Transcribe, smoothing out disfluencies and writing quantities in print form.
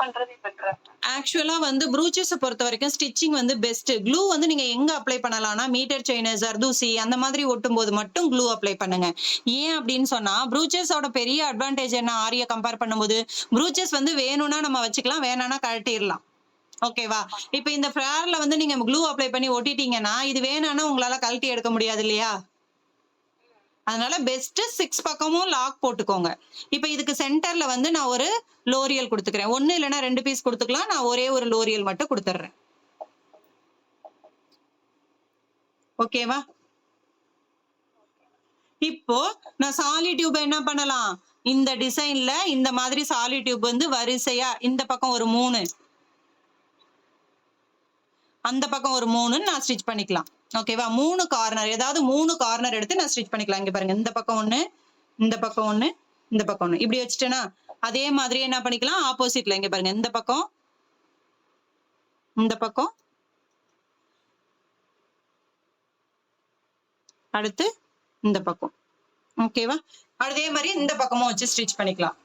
பண்றது பெட்டரா? ஆக்சுவலா வந்து ப்ரூச்சஸ பொறுத்தவரைக்கும் ஸ்டிச்சிங் வந்து பெஸ்ட். க்ளூ வந்து நீங்க எங்க அப்ளை பண்ணலாம்னா, மீட்டர் செயின், ஜர்தோசி அந்த மாதிரி ஒட்டும்போது மட்டும் க்ளூ அப்ளை பண்ணுங்க. ஏன் அப்படின்னு சொன்னா, ப்ரூச்சஸோட பெரிய அட்வான்டேஜ் என்ன ஆரிய கம்பேர் பண்ணும்போது, ப்ரூச்சஸ் வந்து வேணும்னா நம்ம வச்சுக்கலாம், வேணாம்னா கழட்டிறலாம். ஓகேவா? இப்ப இந்த ஃபிளார்ல வந்து நீங்க க்ளூ அப்ளை பண்ணி ஒட்டிட்டீங்கன்னா, இது வேணாம்னா உங்களால கழட்டி எடுக்க முடியாது இல்லையா? அதனால பெஸ்ட் 6 பக்கமும் லாக் போட்டுக்கோங்க. இப்ப இதுக்கு சென்டர்ல வந்து நான் ஒரு லோரியல் குடுத்துக்கிறேன். 1 இல்லன்னா 2 பீஸ் குடுத்துக்கலாம். நான் ஒரே ஒரு லோரியல் மட்டும் குடுத்துர்றேன். ஓகேவா? இப்போ நான் சாலி டியூப் என்ன பண்ணலாம்? இந்த டிசைன்ல இந்த மாதிரி சாலி டியூப் வந்து வரிசையா இந்த பக்கம் ஒரு 3, அந்த பக்கம் ஒரு 3ன்னு நான் ஸ்டிச் பண்ணிக்கலாம். ஓகேவா? 3 கார்னர் ஏதாவது 3 கார்னர் எடுத்து நான் ஸ்டிச் பண்ணிக்கலாம். இங்க பாருங்க. இந்த பக்கம் 1, இந்த பக்கம் 1, இந்த பக்கம் 1. இப்படி வச்சுட்டேனா, அதே மாதிரியே என்ன பண்ணிக்கலாம்? ஆப்போசிட்ல இங்க பாருங்க. இந்த பக்கம், இந்த பக்கம், அடுத்து இந்த பக்கம். ஓகேவா? அதே மாரி இந்த பக்கமும் வச்சு ஸ்டிச் பண்ணிக்கலாம்.